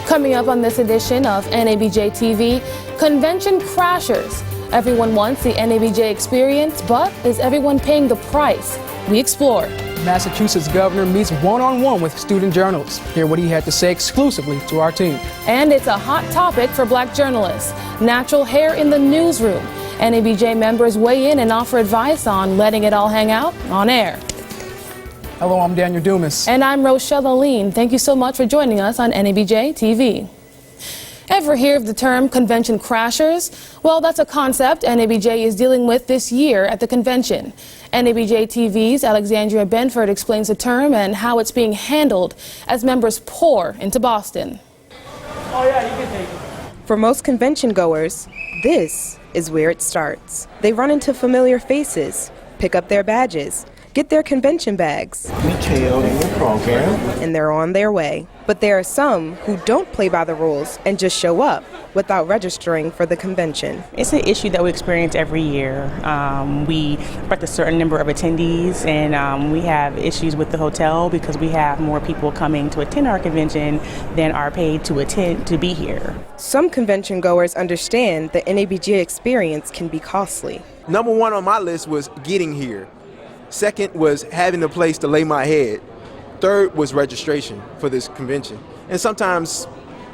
Coming up on this edition of NABJ TV, Convention Crashers. Everyone wants the NABJ experience, but is everyone paying the price? We explore. Massachusetts governor meets one-on-one with student journalists. Hear what he had to say exclusively to our team. And it's a hot topic for black journalists. Natural hair in the newsroom. NABJ members weigh in and offer advice on letting it all hang out on air. Hello, I'm Daniel Dumas. And I'm Rochelle Aline. Thank you so much for joining us on NABJ TV. Ever hear of the term convention crashers? Well, that's a concept NABJ is dealing with this year at the convention. NABJ TV's Alexandria Benford explains the term and how it's being handled as members pour into Boston. Oh yeah, you can take it. For most convention goers, this is where it starts. They run into familiar faces, pick up their badges, get their convention bags, Detailed in your program, and they're on their way. But there are some who don't play by the rules and just show up without registering for the convention. It's an issue that we experience every year. We expect a certain number of attendees, and we have issues with the hotel because we have more people coming to attend our convention than are paid to attend to be here. Some convention goers understand the NABJ experience can be costly. Number one on my list was getting here. Second was having a place to lay my head. Third was registration for this convention. And sometimes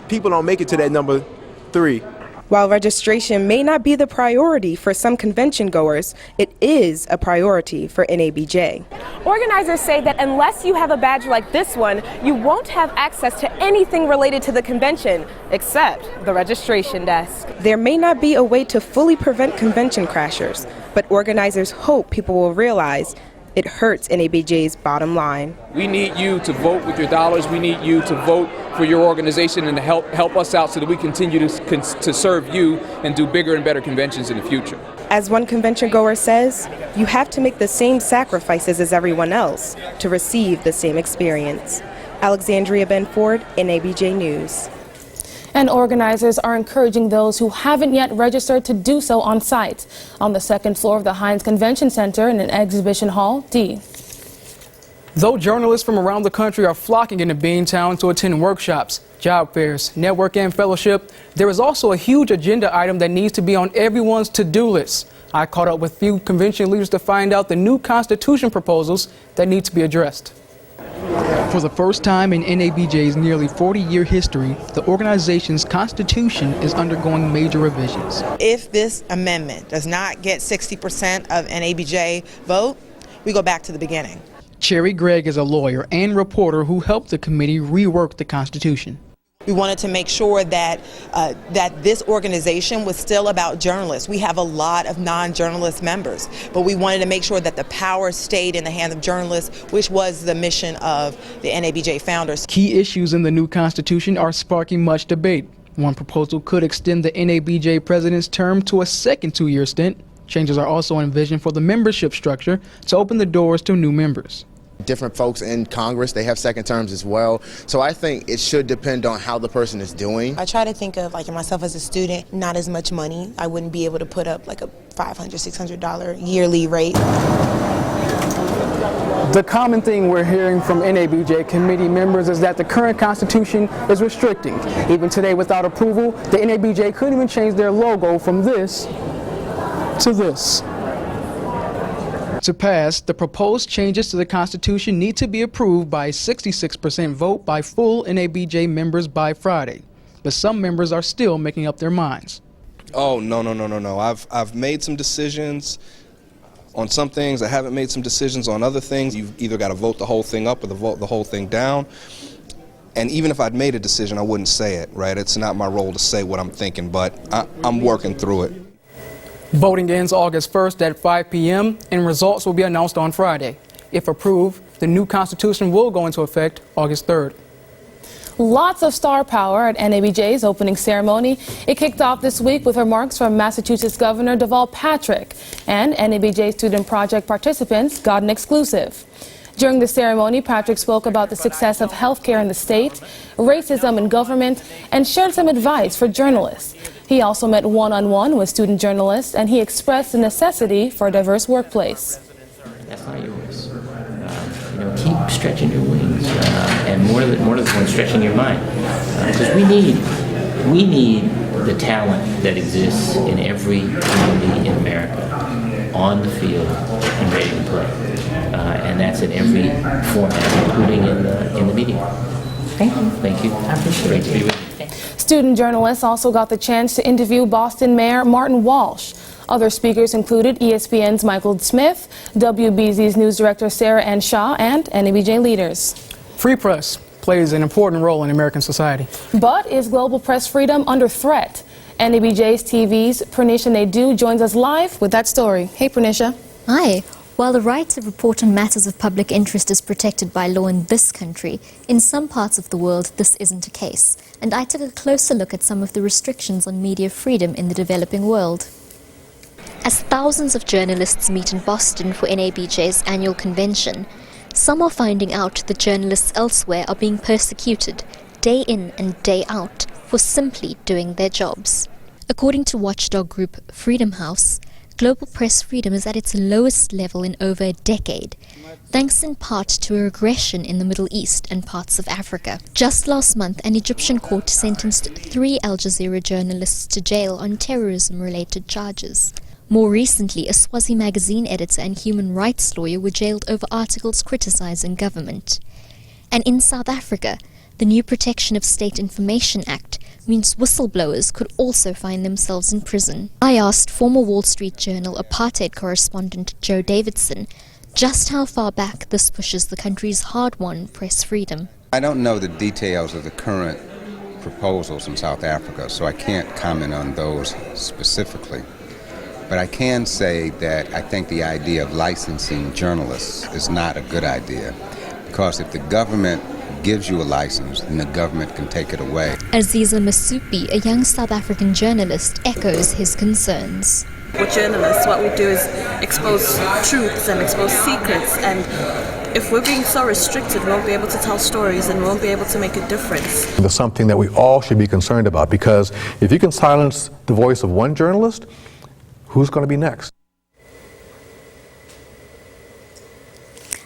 people don't make it to that number 3. While registration may not be the priority for some convention goers, it is a priority for NABJ. Organizers say that unless you have a badge like this one, you won't have access to anything related to the convention, except the registration desk. There may not be a way to fully prevent convention crashers, but organizers hope people will realize it hurts NABJ's bottom line. We need you to vote with your dollars. We need you to vote for your organization and to help us out so that we continue to serve you and do bigger and better conventions in the future. As one convention goer says, you have to make the same sacrifices as everyone else to receive the same experience. Alexandria Benford, NABJ News. And organizers are encouraging those who haven't yet registered to do so on site on the second floor of the Heinz Convention Center in an exhibition hall D. Though journalists from around the country are flocking into Beantown to attend workshops, job fairs, network and fellowship, there is also a huge agenda item that needs to be on everyone's to-do list. I caught up with few convention leaders to find out the new Constitution proposals that need to be addressed. For the first time in NABJ's nearly 40-year history, the organization's constitution is undergoing major revisions. If this amendment does not get 60% of NABJ vote, we go back to the beginning. Cherry Gregg is a lawyer and reporter who helped the committee rework the Constitution. We wanted to make sure that this organization was still about journalists. We have a lot of non-journalist members, but we wanted to make sure that the power stayed in the hands of journalists, which was the mission of the NABJ founders. Key issues in the new Constitution are sparking much debate. One proposal could extend the NABJ president's term to a second 2-year stint. Changes are also envisioned for the membership structure to open the doors to new members. Different folks in Congress, they have second terms as well. So I think it should depend on how the person is doing. I try to think of like myself as a student, not as much money. I wouldn't be able to put up like a $500, $600 yearly rate. The common thing we're hearing from NABJ committee members is that the current Constitution is restricting. Even today, without approval, the NABJ couldn't even change their logo from this to this. To pass, the proposed changes to the Constitution need to be approved by a 66% vote by full NABJ members by Friday. But some members are still making up their minds. Oh, no. I've made some decisions on some things. I haven't made some decisions on other things. You've either got to vote the whole thing up or vote the whole thing down. And even if I'd made a decision, I wouldn't say it, right? It's not my role to say what I'm thinking, but I'm working through it. Voting ends August 1st at 5 p.m. and results will be announced on Friday. If approved, the new Constitution will go into effect August 3rd. Lots of star power at NABJ's opening ceremony. It kicked off this week with remarks from Massachusetts Governor Deval Patrick, and NABJ Student Project participants got an exclusive. During the ceremony, Patrick spoke about the success of healthcare in the state, racism in government, and shared some advice for journalists. He also met one-on-one with student journalists, and he expressed the necessity for a diverse workplace. That's not yours. Keep stretching your wings, and more to the point, stretching your mind. Because we need the talent that exists in every community in America on the field and ready to play. And that's in every format, including in the media. Thank you. Thank you. I appreciate it. Great to be with you. Student journalists also got the chance to interview Boston Mayor Martin Walsh. Other speakers included ESPN's Michael Smith, WBZ's news director Sarah Ann Shaw, and NABJ leaders. Free press plays an important role in American society. But is global press freedom under threat? NABJ TV's Pranisha Naidu joins us live with that story. Hey, Pranisha. Hi. While the right to report on matters of public interest is protected by law in this country, in some parts of the world this isn't the case. And I took a closer look at some of the restrictions on media freedom in the developing world. As thousands of journalists meet in Boston for NABJ's annual convention, some are finding out that journalists elsewhere are being persecuted, day in and day out, for simply doing their jobs. According to watchdog group Freedom House, global press freedom is at its lowest level in over a decade, thanks in part to a regression in the Middle East and parts of Africa. Just last month, an Egyptian court sentenced 3 Al Jazeera journalists to jail on terrorism-related charges. More recently, a Swazi magazine editor and human rights lawyer were jailed over articles criticizing government. And in South Africa, the new Protection of State Information Act means whistleblowers could also find themselves in prison. I asked former Wall Street Journal apartheid correspondent Joe Davidson just how far back this pushes the country's hard-won press freedom. I don't know the details of the current proposals in South Africa, so I can't comment on those specifically. But I can say that I think the idea of licensing journalists is not a good idea, because if the government gives you a license, then the government can take it away. Aziza Masupi, a young South African journalist, echoes his concerns. With journalists, what we do is expose truths and expose secrets, and if we're being so restricted, we won't be able to tell stories and we won't be able to make a difference. There's something that we all should be concerned about, because if you can silence the voice of one journalist, who's going to be next?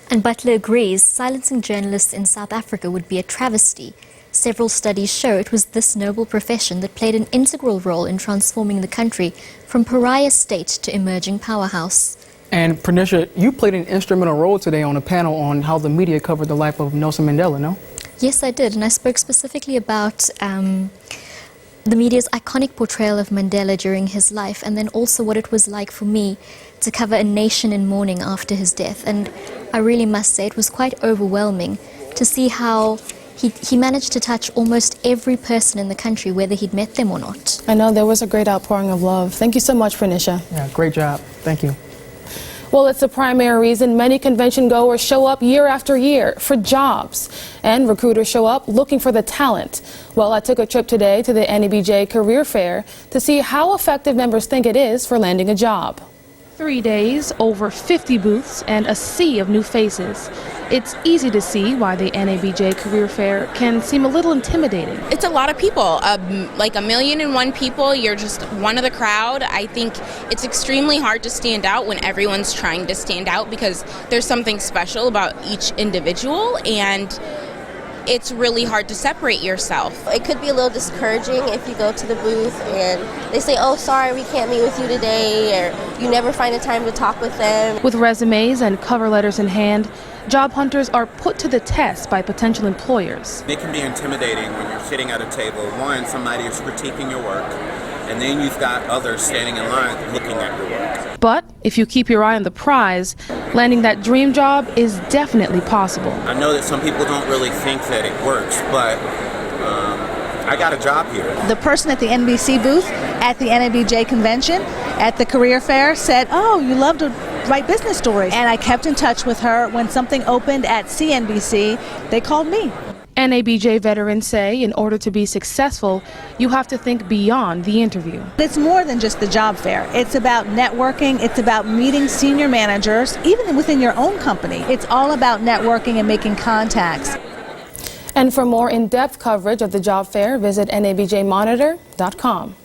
And Butler agrees silencing journalists in South Africa would be a travesty. Several studies show it was this noble profession that played an integral role in transforming the country from pariah state to emerging powerhouse. And Pranisha, you played an instrumental role today on a panel on how the media covered the life of Nelson Mandela, no? Yes, I did, and I spoke specifically about the media's iconic portrayal of Mandela during his life, and then also what it was like for me to cover a nation in mourning after his death. And I really must say it was quite overwhelming to see how he managed to touch almost every person in the country, whether he'd met them or not. I know, there was a great outpouring of love. Thank you so much, Pranisha. Yeah, great job. Thank you. Well, it's the primary reason many convention goers show up year after year for jobs, and recruiters show up looking for the talent. Well, I took a trip today to the NABJ Career Fair to see how effective members think it is for landing a job. 3 days, over 50 booths, and a sea of new faces. It's easy to see why the NABJ Career Fair can seem a little intimidating. It's a lot of people, like 1,000,001 people. You're just one of the crowd. I think it's extremely hard to stand out when everyone's trying to stand out, because there's something special about each individual, and it's really hard to separate yourself. It could be a little discouraging if you go to the booth and they say, oh, sorry, we can't meet with you today, or you never find a time to talk with them. With resumes and cover letters in hand, job hunters are put to the test by potential employers. It can be intimidating when you're sitting at a table. One, somebody is critiquing your work, and then you've got others standing in line looking at your work. But if you keep your eye on the prize, landing that dream job is definitely possible. I know that some people don't really think that it works, but I got a job here. The person at the NBC booth at the NABJ Convention at the career fair said, oh, you love to write business stories. And I kept in touch with her. When something opened at CNBC, they called me. NABJ veterans say in order to be successful, you have to think beyond the interview. It's more than just the job fair. It's about networking. It's about meeting senior managers, even within your own company. It's all about networking and making contacts. And for more in-depth coverage of the job fair, visit nabjmonitor.com.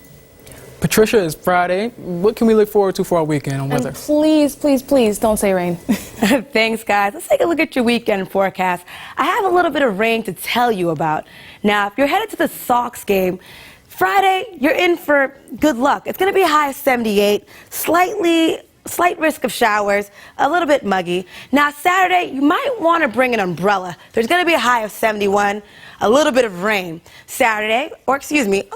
Patricia, it's Friday. What can we look forward to for our weekend on weather? And please, please, please don't say rain. Thanks, guys. Let's take a look at your weekend forecast. I have a little bit of rain to tell you about. Now, if you're headed to the Sox game, Friday, you're in for good luck. It's going to be a high of 78, slight risk of showers, a little bit muggy. Now, Saturday, you might want to bring an umbrella. There's going to be a high of 71, a little bit of rain. On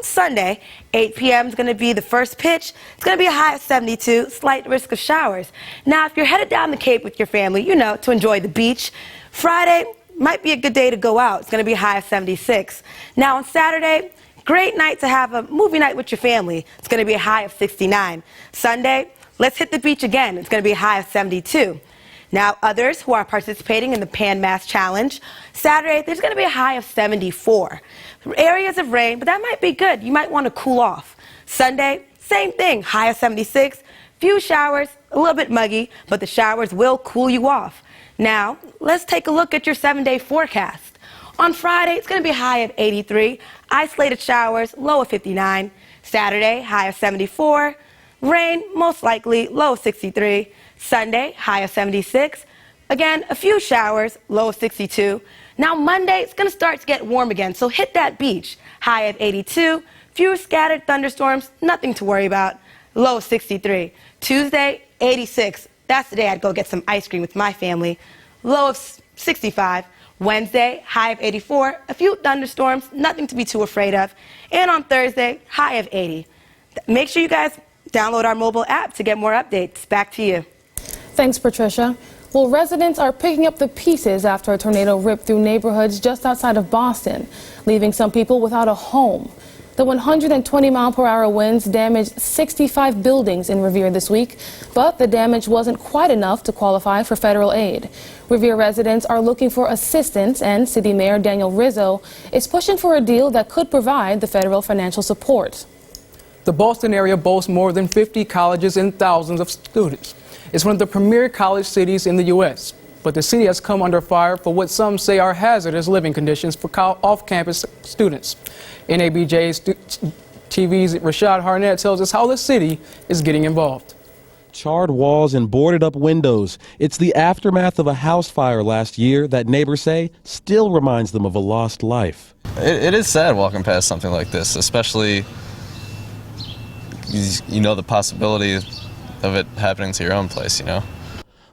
Sunday, 8 p.m. is going to be the first pitch. It's going to be a high of 72, slight risk of showers. Now, if you're headed down the Cape with your family, to enjoy the beach, Friday might be a good day to go out. It's going to be a high of 76. Now, on Saturday, great night to have a movie night with your family. It's going to be a high of 69. Sunday, let's hit the beach again. It's going to be a high of 72. Now, others who are participating in the Pan Mass Challenge, Saturday, there's going to be a high of 74. Areas of rain, but that might be good. You might want to cool off. Sunday, same thing, high of 76. Few showers, a little bit muggy, but the showers will cool you off. Now, let's take a look at your 7-day forecast. On Friday, it's going to be a high of 83. Isolated showers, low of 59. Saturday, high of 74. Rain, most likely, low of 63. Sunday, high of 76. Again, a few showers, low of 62. Now, Monday, it's going to start to get warm again, so hit that beach. High of 82. Few scattered thunderstorms, nothing to worry about. Low of 63. Tuesday, 86. That's the day I'd go get some ice cream with my family. Low of 65. Wednesday, high of 84. A few thunderstorms, nothing to be too afraid of. And on Thursday, high of 80. Make sure you guys download our mobile app to get more updates. Back to you. Thanks, Patricia. Well, residents are picking up the pieces after a tornado ripped through neighborhoods just outside of Boston, leaving some people without a home. The 120-mile-per-hour winds damaged 65 buildings in Revere this week, but the damage wasn't quite enough to qualify for federal aid. Revere residents are looking for assistance, and City Mayor Daniel Rizzo is pushing for a deal that could provide the federal financial support. The Boston area boasts more than 50 colleges and thousands of students. It's one of the premier college cities in the U.S., but the city has come under fire for what some say are hazardous living conditions for off-campus students. NABJ TV's Rashad Harnett tells us how the city is getting involved. Charred walls and boarded up windows. It's the aftermath of a house fire last year that neighbors say still reminds them of a lost life. It is sad walking past something like this, especially the possibility of it happening to your own place,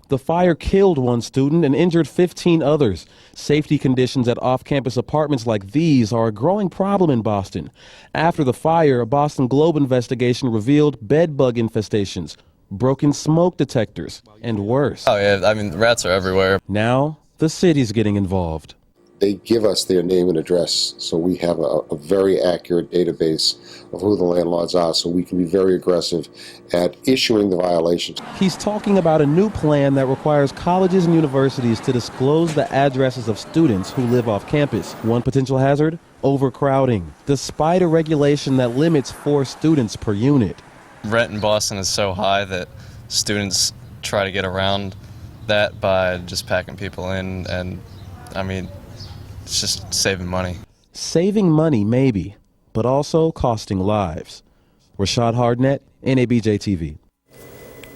The fire killed one student and injured 15 others. Safety conditions at off-campus apartments like these are a growing problem in Boston. After the fire, a Boston Globe investigation revealed bed bug infestations, broken smoke detectors, and worse. Oh yeah, rats are everywhere. Now, the city's getting involved. They give us their name and address, so we have a very accurate database of who the landlords are, so we can be very aggressive at issuing the violations. He's talking about a new plan that requires colleges and universities to disclose the addresses of students who live off campus. One potential hazard? Overcrowding, despite a regulation that limits 4 students per unit. Rent in Boston is so high that students try to get around that by just packing people in, and it's just saving money. Saving money, maybe, but also costing lives. Rashad Harnett, NABJ TV.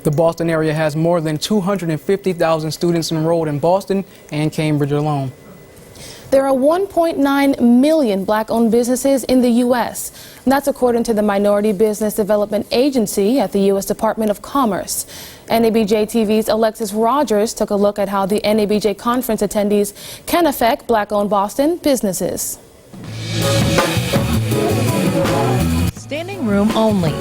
The Boston area has more than 250,000 students enrolled in Boston and Cambridge alone. There are 1.9 million black-owned businesses in the U.S. That's according to the Minority Business Development Agency at the U.S. Department of Commerce. NABJ TV's Alexis Rogers took a look at how the NABJ conference attendees can affect black-owned Boston businesses. Standing room only.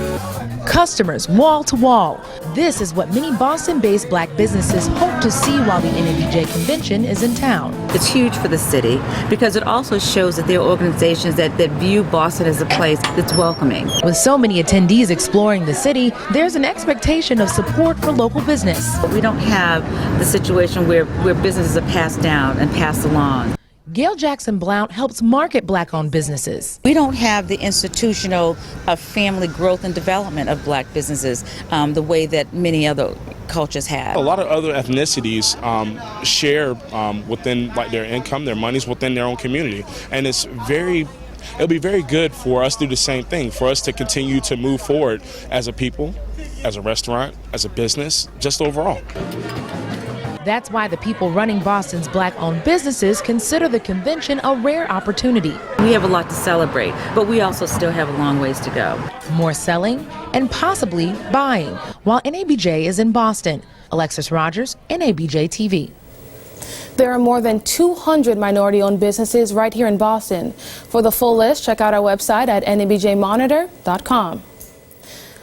Customers wall to wall. This is what many Boston-based black businesses hope to see while the NABJ Convention is in town. It's huge for the city because it also shows that there are organizations that view Boston as a place that's welcoming. With so many attendees exploring the city, there's an expectation of support for local business. We don't have the situation where businesses are passed down and passed along. Gail Jackson Blount helps market black-owned businesses. We don't have the institutional family growth and development of black businesses the way that many other cultures have. A lot of other ethnicities share within their income, their monies within their own community, and it's very it'll be very good for us to do the same thing, for us to continue to move forward as a people, as a restaurant, as a business, just overall. That's why the people running Boston's black-owned businesses consider the convention a rare opportunity. We have a lot to celebrate, but we also still have a long ways to go. More selling and possibly buying while NABJ is in Boston. Alexis Rogers, NABJ TV. There are more than 200 minority-owned businesses right here in Boston. For the full list, check out our website at nabjmonitor.com.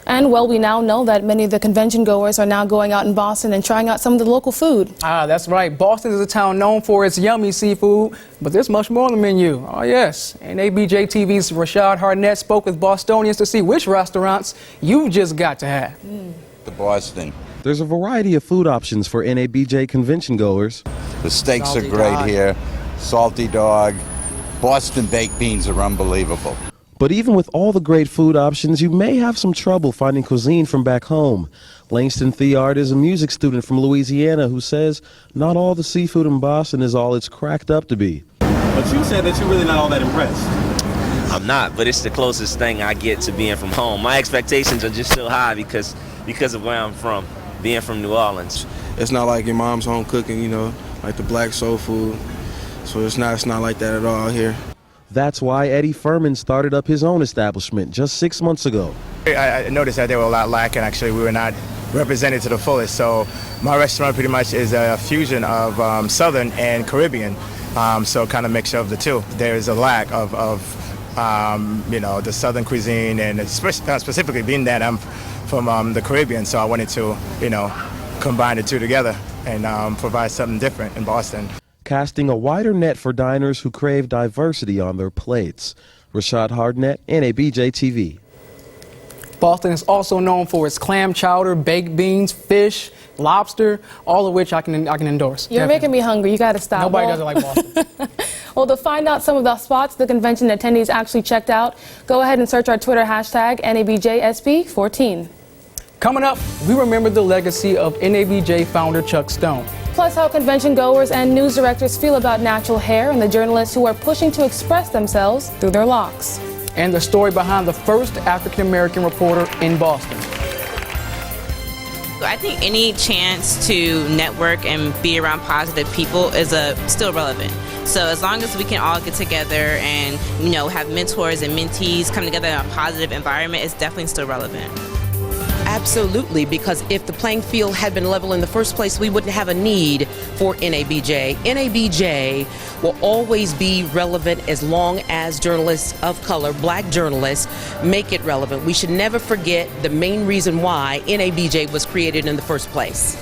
And, well, we now know that many of the convention goers are now going out in Boston and trying out some of the local food. That's right. Boston is a town known for its yummy seafood, but there's much more on the menu. Oh, yes. NABJ TV's Rashad Harnett spoke with Bostonians to see which restaurants you've just got to have. The Boston. There's a variety of food options for NABJ convention goers. The steaks Salty are great dog. here. Salty dog. Boston baked beans are unbelievable. But even with all the great food options, you may have some trouble finding cuisine from back home. Langston Theard is a music student from Louisiana who says not all the seafood in Boston is all it's cracked up to be. But you said that you're really not all that impressed. I'm not, but it's the closest thing I get to being from home. My expectations are just so high because of where I'm from, being from New Orleans. It's not like your mom's home cooking, you know, like the black soul food. So it's not like that at all here. That's why Eddie Furman started up his own establishment just 6 months ago. I noticed that they were a lot lacking. Actually, we were not represented to the fullest. So my restaurant pretty much is a fusion of Southern and Caribbean. So kind of mixture of the two. There is a lack of the Southern cuisine, and specifically being that I'm from the Caribbean, so I wanted to, combine the two together and provide something different in Boston. Casting a wider net for diners who crave diversity on their plates. Rashad Harnett, NABJ TV. Boston is also known for its clam chowder, baked beans, fish, lobster, all of which I can endorse. You're making me hungry. You got to stop. Nobody does it like Boston. Well, to find out some of the spots the convention attendees actually checked out, go ahead and search our Twitter hashtag NABJSB14. Coming up, we remember the legacy of NABJ founder Chuck Stone. Plus, how convention goers and news directors feel about natural hair and the journalists who are pushing to express themselves through their locks. And the story behind the first African-American reporter in Boston. I think any chance to network and be around positive people is still relevant. So as long as we can all get together and, have mentors and mentees come together in a positive environment, it's definitely still relevant. Absolutely, because if the playing field had been level in the first place, we wouldn't have a need for NABJ. NABJ will always be relevant as long as journalists of color, black journalists, make it relevant. We should never forget the main reason why NABJ was created in the first place.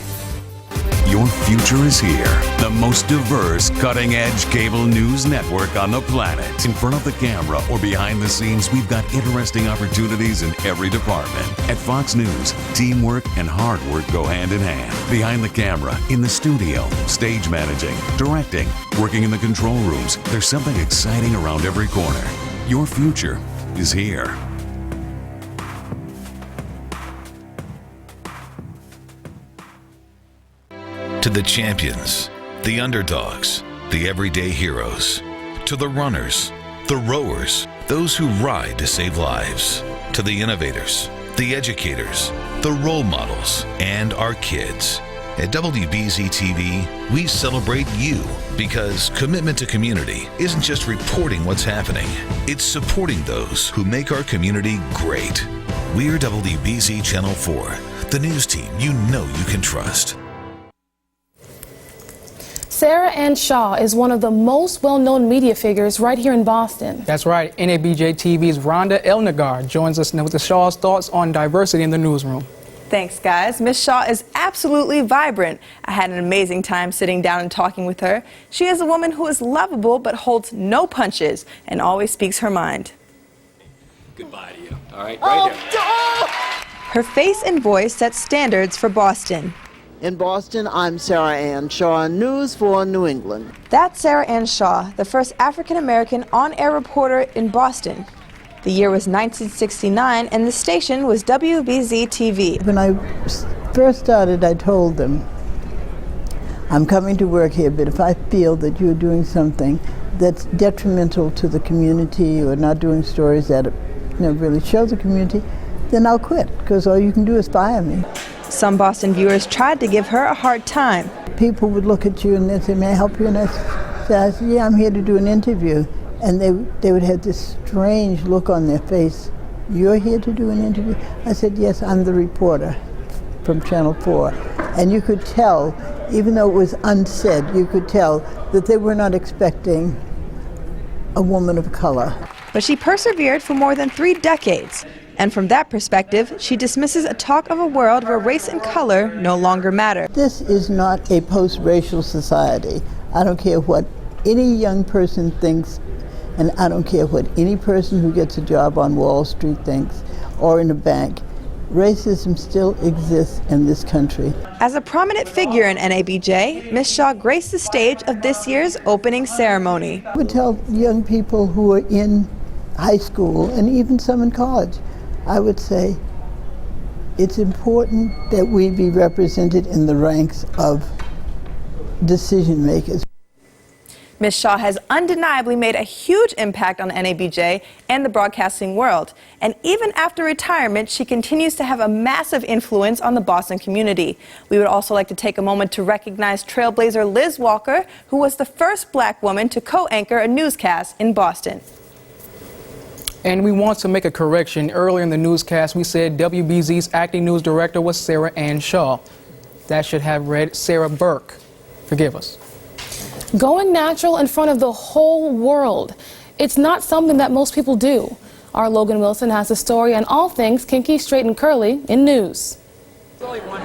Your future is here. The most diverse, cutting-edge cable news network on the planet. In front of the camera or behind the scenes, we've got interesting opportunities in every department. At Fox News, teamwork and hard work go hand in hand. Behind the camera, in the studio, stage managing, directing, working in the control rooms, there's something exciting around every corner. Your future is here. To the champions, the underdogs, the everyday heroes. To the runners, the rowers, those who ride to save lives. To the innovators, the educators, the role models, and our kids. At WBZ TV, we celebrate you because commitment to community isn't just reporting what's happening, it's supporting those who make our community great. We're WBZ Channel 4, the news team you know you can trust. Sarah Ann Shaw is one of the most well-known media figures right here in Boston. That's right. NABJ TV's Rhonda Elnagar joins us now with the Shaw's thoughts on diversity in the newsroom. Thanks, guys. Miss Shaw is absolutely vibrant. I had an amazing time sitting down and talking with her. She is a woman who is lovable but holds no punches and always speaks her mind. Goodbye to you. All right, right here. Her face and voice set standards for Boston. In Boston, I'm Sarah Ann Shaw, News for New England. That's Sarah Ann Shaw, the first African-American on-air reporter in Boston. The year was 1969, and the station was WBZ TV. When I first started, I told them, I'm coming to work here, but if I feel that you're doing something that's detrimental to the community or not doing stories that really show the community, then I'll quit, because all you can do is fire me. Some Boston viewers tried to give her a hard time. People would look at you and they'd say, "May I help you?" And I said, "Yeah, I'm here to do an interview." And they would have this strange look on their face. "You're here to do an interview?" I said, "Yes, I'm the reporter from Channel 4. And you could tell, even though it was unsaid, you could tell that they were not expecting a woman of color. But she persevered for more than 3 decades. And from that perspective, she dismisses a talk of a world where race and color no longer matter. This is not a post-racial society. I don't care what any young person thinks, and I don't care what any person who gets a job on Wall Street thinks or in a bank. Racism still exists in this country. As a prominent figure in NABJ, Ms. Shaw graced the stage of this year's opening ceremony. I would tell young people who are in high school and even some in college, I would say it's important that we be represented in the ranks of decision makers. Ms. Shaw has undeniably made a huge impact on NABJ and the broadcasting world. And even after retirement, she continues to have a massive influence on the Boston community. We would also like to take a moment to recognize trailblazer Liz Walker, who was the first black woman to co-anchor a newscast in Boston. And we want to make a correction. Earlier in the newscast, we said WBZ's acting news director was Sarah Ann Shaw. That should have read Sarah Burke. Forgive us. Going natural in front of the whole world. It's not something that most people do. Our Logan Wilson has a story on all things kinky, straight, and curly in news.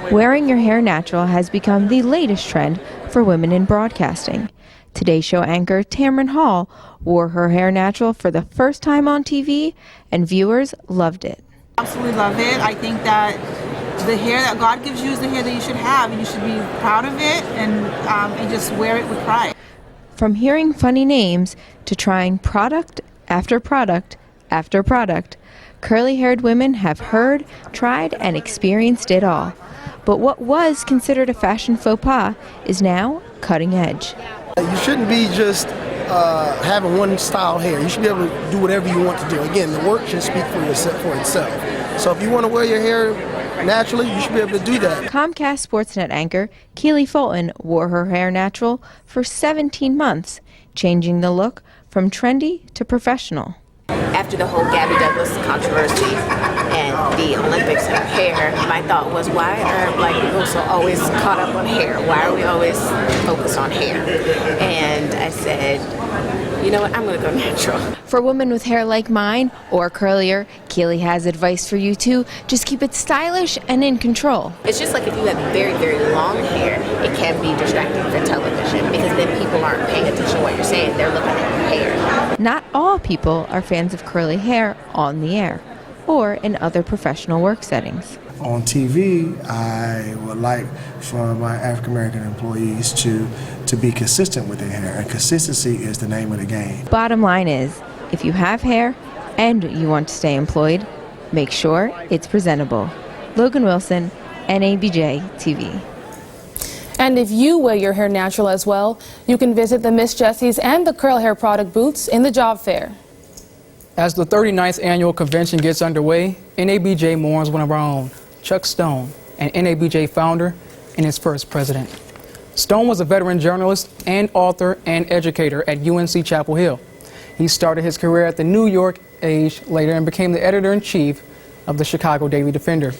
Wearing your hair natural has become the latest trend for women in broadcasting. Today's show anchor Tamron Hall wore her hair natural for the first time on TV, and viewers loved it. Absolutely love it. I think that the hair that God gives you is the hair that you should have, and you should be proud of it and just wear it with pride. From hearing funny names to trying product after product after product, curly-haired women have heard, tried, and experienced it all. But what was considered a fashion faux pas is now cutting edge. You shouldn't be just having one style hair. You should be able to do whatever you want to do. Again, the work should speak for itself. So if you want to wear your hair naturally, you should be able to do that. Comcast Sportsnet anchor Keely Fulton wore her hair natural for 17 months, changing the look from trendy to professional. After the whole Gabby Douglas controversy and the Olympics and hair, my thought was, why are black people so always caught up on hair? Why are we always focused on hair? And I said, you know what, I'm going to go natural. For women with hair like mine or curlier, Keely has advice for you too. Just keep it stylish and in control. It's just like if you have very, very long hair, it can be distracting for television because then people aren't paying attention to what you're saying. They're looking at your hair. Not all people are fans of curly hair on the air or in other professional work settings. On TV, I would like for my African American employees to be consistent with their hair, and consistency is the name of the game. Bottom line is, if you have hair and you want to stay employed, make sure it's presentable. Logan Wilson, NABJ TV. And if you wear your hair natural as well, you can visit the Miss Jessie's and the Curl Hair product booths in the job fair. As the 39th annual convention gets underway, NABJ mourns one of our own, Chuck Stone, an NABJ founder and its first president. Stone was a veteran journalist and author and educator at UNC Chapel Hill. He started his career at the New York Age later and became the editor-in-chief of the Chicago Daily Defender.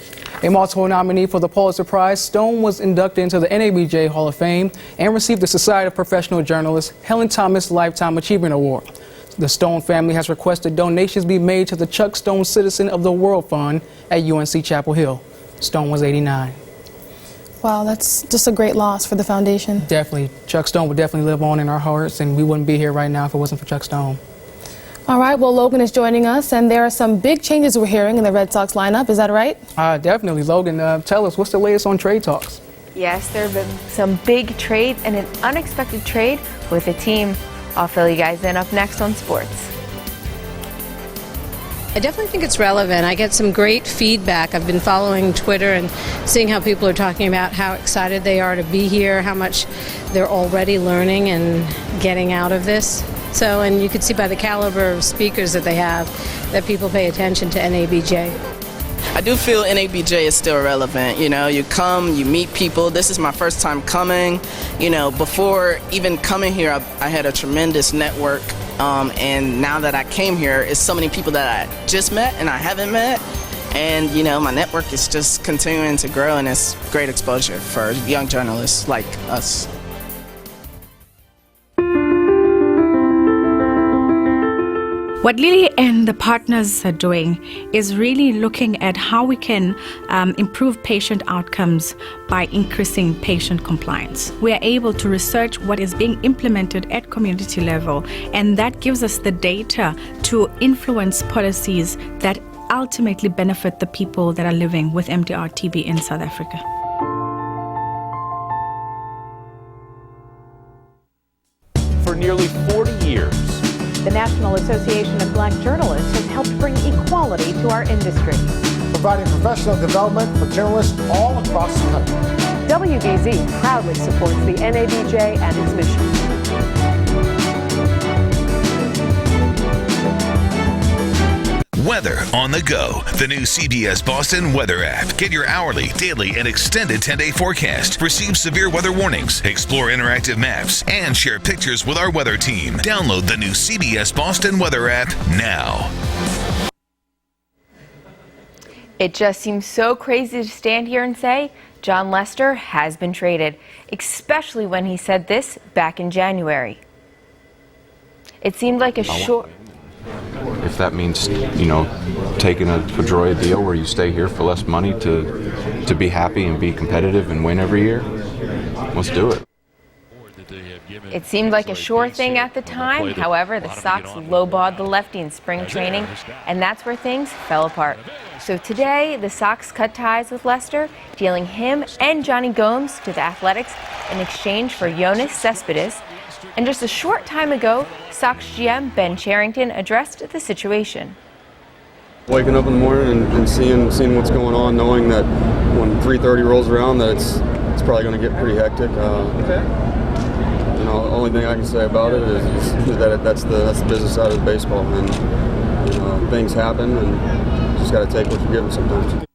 A multiple nominee for the Pulitzer Prize, Stone was inducted into the NABJ Hall of Fame and received the Society of Professional Journalists Helen Thomas Lifetime Achievement Award. The Stone family has requested donations be made to the Chuck Stone Citizen of the World Fund at UNC Chapel Hill. Stone was 89. Wow, that's just a great loss for the foundation. Definitely. Chuck Stone would definitely live on in our hearts, and we wouldn't be here right now if it wasn't for Chuck Stone. All right, well, Logan is joining us, and there are some big changes we're hearing in the Red Sox lineup. Is that right? Definitely. Logan, tell us, what's the latest on trade talks? Yes, there have been some big trades and an unexpected trade with a team. I'll fill you guys in up next on sports. I definitely think it's relevant. I get some great feedback. I've been following Twitter and seeing how people are talking about how excited they are to be here, how much they're already learning and getting out of this. So, and you can see by the caliber of speakers that they have that people pay attention to NABJ. I do feel NABJ is still relevant. You know, you come, you meet people. This is my first time coming. You know, before even coming here, I had a tremendous network. And now that I came here, it's so many people that I just met and I haven't met. And, you know, my network is just continuing to grow, and it's great exposure for young journalists like us. What Lily and the partners are doing is really looking at how we can improve patient outcomes by increasing patient compliance. We are able to research what is being implemented at community level, and that gives us the data to influence policies that ultimately benefit the people that are living with MDR TB in South Africa. For nearly 40 years, the National Association of Black Journalists has helped bring equality to our industry, providing professional development for journalists all across the country. WBZ proudly supports the NABJ and its mission. Weather on the go. The new CBS Boston weather app. Get your hourly, daily, and extended 10-day forecast. Receive severe weather warnings. Explore interactive maps and share pictures with our weather team. Download the new CBS Boston weather app now. It just seems so crazy to stand here and say John Lester has been traded, especially when he said this back in January. It seemed like a short... If that means, you know, taking a Pedroia deal where you stay here for less money to be happy and be competitive and win every year, let's do it. It seemed like a sure thing at the time. However, the Sox lowballed the lefty in spring training, and that's where things fell apart. So today, the Sox cut ties with Lester, dealing him and Johnny Gomes to the Athletics in exchange for Yoenis Cespedes. And just a short time ago, Sox GM Ben Cherington addressed the situation. Waking up in the morning and seeing what's going on, knowing that when 3:30 rolls around, that it's probably going to get pretty hectic. You know, the only thing I can say about it is that that's the business side of baseball, and you know, things happen, and you just got to take what you're given sometimes.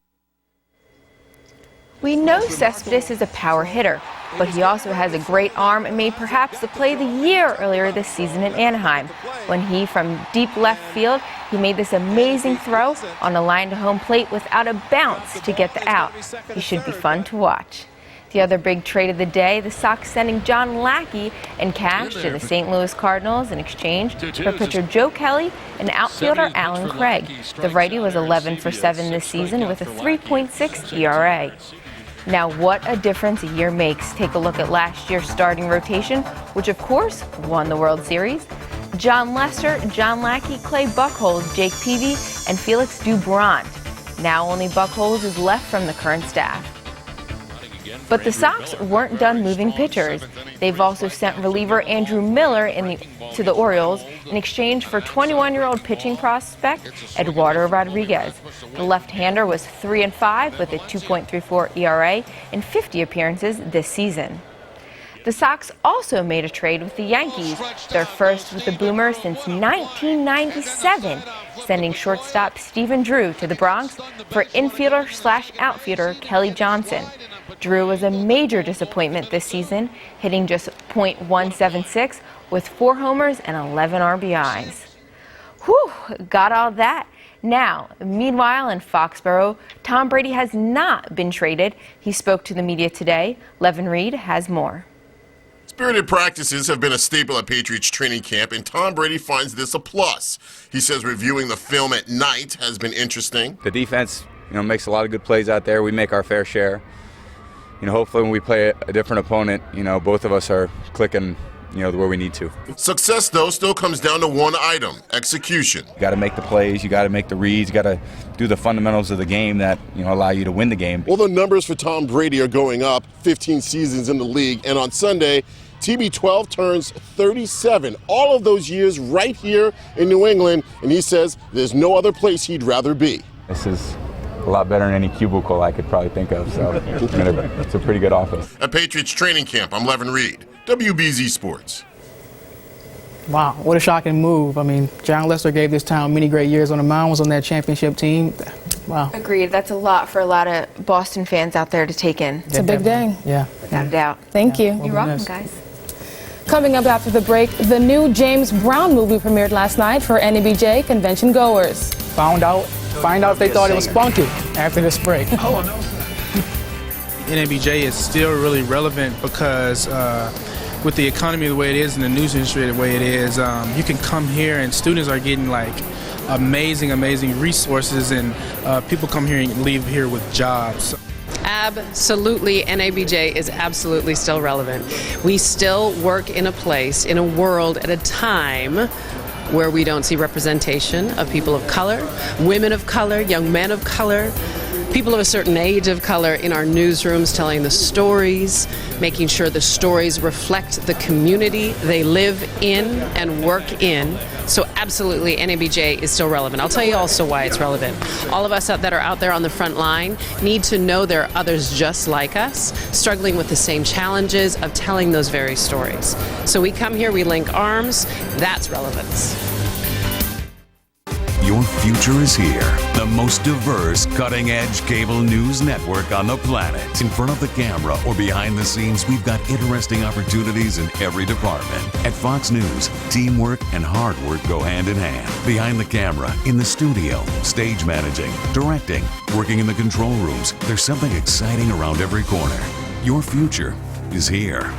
We know Cespedes is a power hitter, but he also has a great arm and made perhaps the play of the year earlier this season in Anaheim, when he, from deep left field, he made this amazing throw on a line to home plate without a bounce to get the out. He should be fun to watch. The other big trade of the day, the Sox sending John Lackey and cash to the St. Louis Cardinals in exchange for pitcher Joe Kelly and outfielder Alan Craig. The righty was 11 for 7 this season with a 3.6 ERA. Now, what a difference a year makes. Take a look at last year's starting rotation, which of course won the World Series. John Lester, John Lackey, Clay Buchholz, Jake Peavy, and Felix Doubront. Now only Buchholz is left from the current staff. But the Sox weren't done moving pitchers. They've also sent reliever Andrew Miller to the Orioles in exchange for 21-year-old pitching prospect Eduardo Rodriguez. The left-hander was 3-5 with a 2.34 ERA in 50 appearances this season. The Sox also made a trade with the Yankees, their first with the Boomer since 1997, sending shortstop Stephen Drew to the Bronx for infielder/outfielder Kelly Johnson. Drew was a major disappointment this season, hitting just .176 with 4 homers and 11 RBIs. Whew, got all that. Now, meanwhile in Foxborough, Tom Brady has not been traded. He spoke to the media today. Levin Reed has more. Spirited practices have been a staple at Patriots training camp, and Tom Brady finds this a plus. He says reviewing the film at night has been interesting. The defense, makes a lot of good plays out there. We make our fair share. Hopefully when we play a different opponent, both of us are clicking, where we need to. Success, though, still comes down to one item: execution. You got to make the plays, you got to make the reads, you got to do the fundamentals of the game that, allow you to win the game. Well, the numbers for Tom Brady are going up, 15 seasons in the league, and on Sunday, TB12 turns 37. All of those years right here in New England, and he says there's no other place he'd rather be. This is a lot better than any cubicle I could probably think of, so it's a pretty good office. At Patriots training camp, I'm Levin Reed, WBZ Sports. Wow, what a shocking move. I mean, John Lester gave this town many great years on the mound, was on that championship team. Wow. Agreed. That's a lot for a lot of Boston fans out there to take in. It's a big day. Yeah. Without a doubt. Thank you. You're welcome, guys. Coming up after the break, the new James Brown movie premiered last night for NABJ convention goers. Find out if they thought it was funky after this break. NABJ is still really relevant because with the economy the way it is and the news industry the way it is, you can come here and students are getting like amazing resources, and people come here and leave here with jobs. Absolutely, NABJ is absolutely still relevant. We still work in a place, in a world, at a time where we don't see representation of people of color, women of color, young men of color, people of a certain age of color in our newsrooms telling the stories, making sure the stories reflect the community they live in and work in. So absolutely, NABJ is still relevant. I'll tell you also why it's relevant. All of us that are out there on the front line need to know there are others just like us, struggling with the same challenges of telling those very stories. So we come here, we link arms, that's relevance. Your future is here. The most diverse, cutting-edge cable news network on the planet. In front of the camera or behind the scenes, we've got interesting opportunities in every department. At Fox News, teamwork and hard work go hand in hand. Behind the camera, in the studio, stage managing, directing, working in the control rooms, there's something exciting around every corner. Your future is here.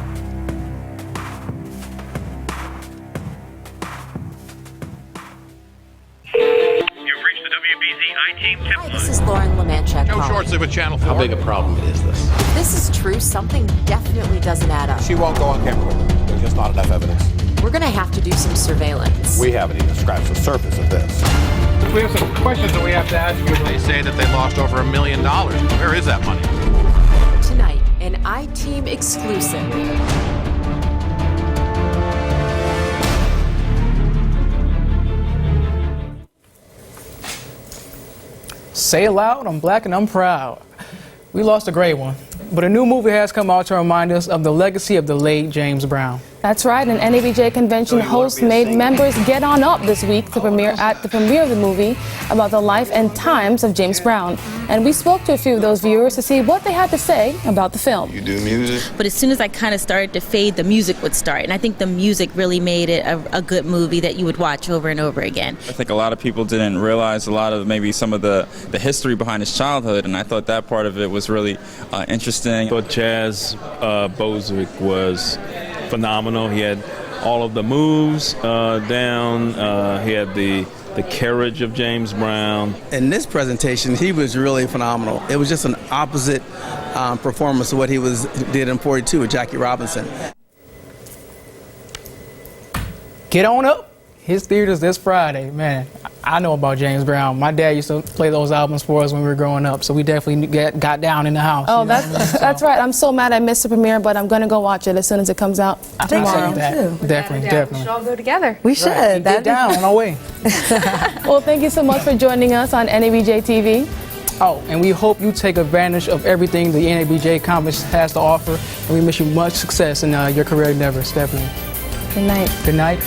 Hi, this is Lauren Lemanchek. Joe Shortsley with Channel 4. How big a problem is this? This is true. Something definitely doesn't add up. She won't go on camera with it. There's just not enough evidence. We're going to have to do some surveillance. We haven't even scratched the surface of this. We have some questions that we have to ask you. They say that they lost over $1 million. Where is that money? Tonight, an I-Team exclusive. Say it loud, I'm black and I'm proud. We lost a great one, but a new movie has come out to remind us of the legacy of the late James Brown. That's right, an NABJ convention host made members get on up this week to premiere of the movie about the life and times of James Brown. And we spoke to a few of those viewers to see what they had to say about the film. You do music? But as soon as I kind of started to fade, the music would start. And I think the music really made it a good movie that you would watch over and over again. I think a lot of people didn't realize a lot of maybe some of the history behind his childhood, and I thought that part of it was really interesting. But Chaz Boswick was phenomenal. He had all of the moves down. He had the carriage of James Brown. In this presentation, he was really phenomenal. It was just an opposite performance of what he did in 42 with Jackie Robinson. Get on up. His theaters this Friday. Man, I know about James Brown. My dad used to play those albums for us when we were growing up, so we definitely got down in the house. Oh, that's right. I'm so mad I missed the premiere, but I'm going to go watch it as soon as it comes out tomorrow. Definitely. We should all go together. We should. Right. Get down on our way. Well, thank you so much for joining us on NABJ TV. Oh, and we hope you take advantage of everything the NABJ Convention has to offer, and we wish you much success in your career endeavors, definitely. Good night. Good night.